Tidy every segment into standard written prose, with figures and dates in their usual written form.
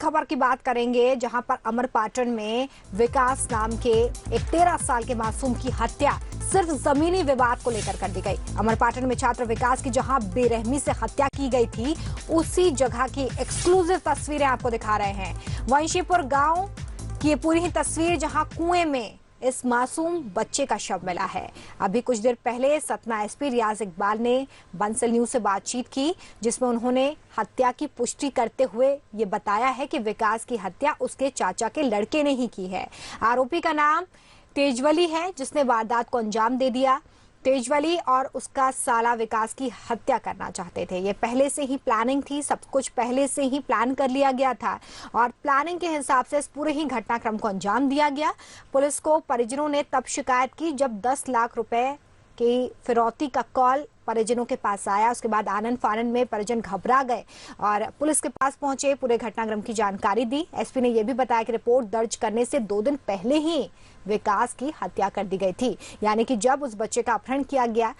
खबर की बात करेंगे जहां पर अमरपाटन में विकास नाम के एक 13 साल के मासूम की हत्या सिर्फ जमीनी विवाद को लेकर कर दी गई। अमरपाटन में छात्र विकास की जहां बेरहमी से हत्या की गई थी, उसी जगह की एक्सक्लूसिव तस्वीरें आपको दिखा रहे हैं। वंशीपुर गांव की ये पूरी ही तस्वीर जहां कुएं में इस मासूम बच्चे का शव मिला है। अभी कुछ देर पहले सतना एसपी रियाज इकबाल ने बंसल न्यूज से बातचीत की, जिसमें उन्होंने हत्या की पुष्टि करते हुए ये बताया है कि विकास की हत्या उसके चाचा के लड़के ने ही की है। आरोपी का नाम तेजवली है, जिसने वारदात को अंजाम दे दिया। तेजवली और उसका साला विकास की हत्या करना चाहते थे। ये पहले से ही प्लानिंग थी, सब कुछ पहले से ही प्लान कर लिया गया था और प्लानिंग के हिसाब से इस पूरे ही घटनाक्रम को अंजाम दिया गया। पुलिस को परिजनों ने तब शिकायत की जब 10 लाख रुपए की फिरौती का कॉल परिजनों के पास आया। उसके बाद आनन फानन में परिजन घबरा गए और पुलिस के पास पहुंचे, पूरे घटनाक्रम की जानकारी दी। एसपी ने यह भी बताया कि रिपोर्ट दर्ज करने से 2 दिन पहले ही विकास की हत्या कर दी गई थी, यानी कि जब उस बच्चे का अपहरण किया गया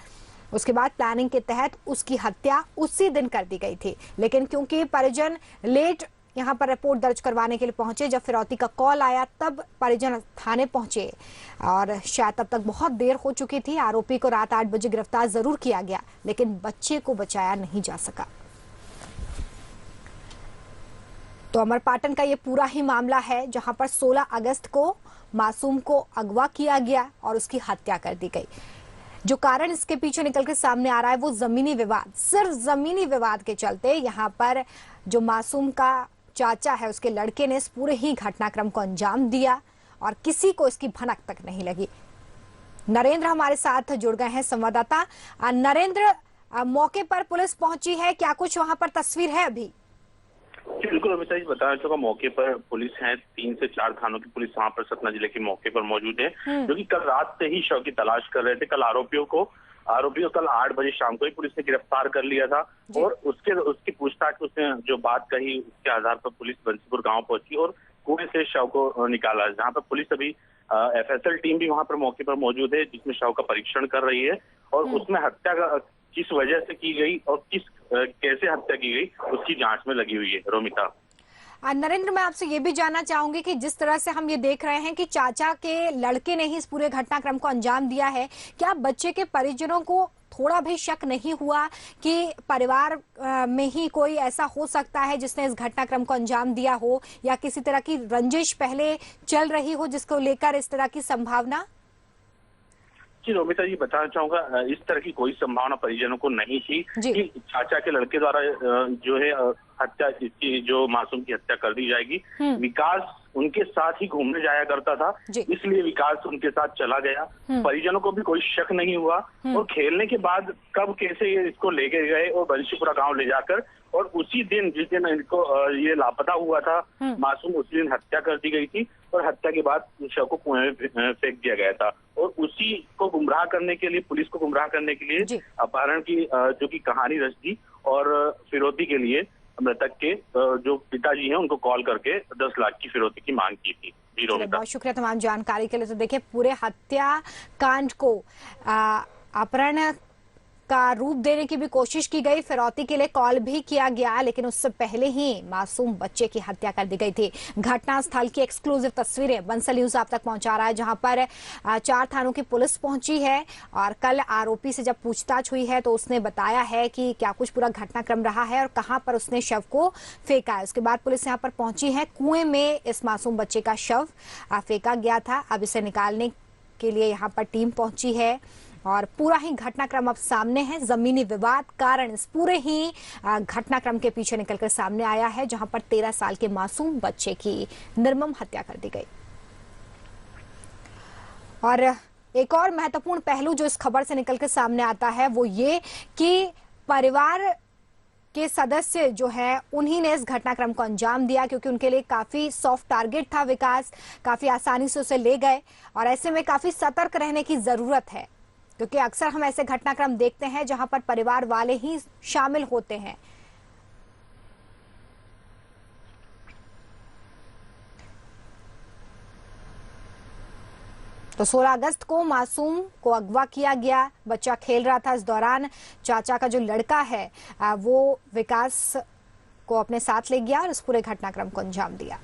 उसके बाद प्लानिंग के तहत उसकी हत्या उसी दिन कर दी गई थी। लेकिन क्योंकि परिजन लेट यहाँ पर रिपोर्ट दर्ज करवाने के लिए पहुंचे, जब फिरौती का कॉल आया तब परिजन थाने पहुंचे और शायद तब तक बहुत देर हो चुकी थी। आरोपी को रात 8 बजे गिरफ्तार जरूर किया गया, लेकिन बच्चे को बचाया नहीं जा सका। तो अमरपाटन का ये पूरा ही मामला है जहां पर 16 अगस्त को मासूम को अगवा किया गया और उसकी हत्या कर दी गई। जो कारण इसके पीछे निकल के सामने आ रहा है वो जमीनी विवाद, सिर्फ जमीनी विवाद के चलते यहाँ पर जो मासूम का चाचा है उसके लड़के ने इस पूरे ही घटनाक्रम को अंजाम दिया और किसी को इसकी भनक तक नहीं लगी। नरेंद्र हमारे साथ जुड़ गए हैं, संवाददाता नरेंद्र। मौके पर पुलिस पहुंची है, क्या कुछ वहां पर तस्वीर है अभी? बिल्कुल अमिता जी, बताना चाहूंगा मौके पर पुलिस है, 3 से 4 थानों की पुलिस वहां पर सतना जिले के मौके पर मौजूद है, जो कि कल रात से ही शव की तलाश कर रहे थे। कल आरोपियों को कल 8 बजे शाम को ही पुलिस ने गिरफ्तार कर लिया था और उसकी पूछताछ उसने जो बात कही उसके आधार पर पुलिस बंसीपुर गांव पहुंची और कुएं से शव को निकाला, जहां पर पुलिस अभी एफएसएल टीम भी वहां पर मौके पर मौजूद है, जिसमें शव का परीक्षण कर रही है और उसमें हत्या का किस वजह से की गई और कैसे हत्या की गई उसकी जांच में लगी हुई है। रोमिता, नरेंद्र, मैं आपसे ये भी जानना चाहूंगी कि जिस तरह से हम ये देख रहे हैं कि चाचा के लड़के ने ही इस पूरे घटनाक्रम को अंजाम दिया है, क्या बच्चे के परिजनों को थोड़ा भी शक नहीं हुआ कि परिवार में ही कोई ऐसा हो सकता है जिसने इस घटनाक्रम को अंजाम दिया हो, या किसी तरह की रंजिश पहले चल रही हो जिसको लेकर इस तरह की संभावना? जी रोमिता जी, बताना चाहूंगा इस तरह की कोई संभावना परिजनों को नहीं थी कि चाचा के लड़के द्वारा जो है हत्या, इसकी जो मासूम की हत्या कर दी जाएगी। विकास उनके साथ ही घूमने जाया करता था, इसलिए विकास उनके साथ चला गया। परिजनों को भी कोई शक नहीं हुआ और खेलने के बाद कब कैसे ये इसको लेके गए और बंशीपुरा गांव ले जाकर, और उसी दिन जिस दिन इनको ये लापता हुआ था मासूम, उसी दिन हत्या कर दी गई थी और हत्या के बाद शव को कुएं में फेंक दिया गया था। और उसी को गुमराह करने के लिए, पुलिस को गुमराह करने के लिए अपहरण की जो की कहानी रच दी और फिरौती के लिए मृतक के जो पिताजी हैं उनको कॉल करके 10 लाख की फिरौती की मांग की थी। बहुत शुक्रिया तमाम जानकारी के लिए। तो देखिए, पूरे हत्या कांड को अपहरण का रूप देने की भी कोशिश की गई, फिरौती के लिए कॉल भी किया गया, लेकिन उससे पहले ही मासूम बच्चे की हत्या कर दी गई थी। घटनास्थल की एक्सक्लूसिव तस्वीरें बंसल न्यूज आप तक पहुंचा रहा है, जहां पर 4 थानों की पुलिस पहुंची है और कल आरोपी से जब पूछताछ हुई है तो उसने बताया है कि क्या कुछ पूरा घटनाक्रम रहा है और कहां पर उसने शव को फेंका है। उसके बाद पुलिस यहां पर पहुंची है, कुएं में इस मासूम बच्चे का शव फेंका गया था। अब इसे निकालने के लिए यहाँ पर टीम पहुंची है और पूरा ही घटनाक्रम अब सामने है। जमीनी विवाद कारण इस पूरे ही घटनाक्रम के पीछे निकलकर सामने आया है, जहां पर 13 साल के मासूम बच्चे की निर्मम हत्या कर दी गई। और एक और महत्वपूर्ण पहलू जो इस खबर से निकलकर सामने आता है वो ये कि परिवार के सदस्य जो है उन्हीं ने इस घटनाक्रम को अंजाम दिया, क्योंकि उनके लिए काफी सॉफ्ट टारगेट था विकास, काफी आसानी से उसे ले गए और ऐसे में काफी सतर्क रहने की जरूरत है, क्योंकि अक्सर हम ऐसे घटनाक्रम देखते हैं जहां पर परिवार वाले ही शामिल होते हैं। तो 16 अगस्त को मासूम को अगवा किया गया, बच्चा खेल रहा था, इस दौरान चाचा का जो लड़का है वो विकास को अपने साथ ले गया और इस पूरे घटनाक्रम को अंजाम दिया।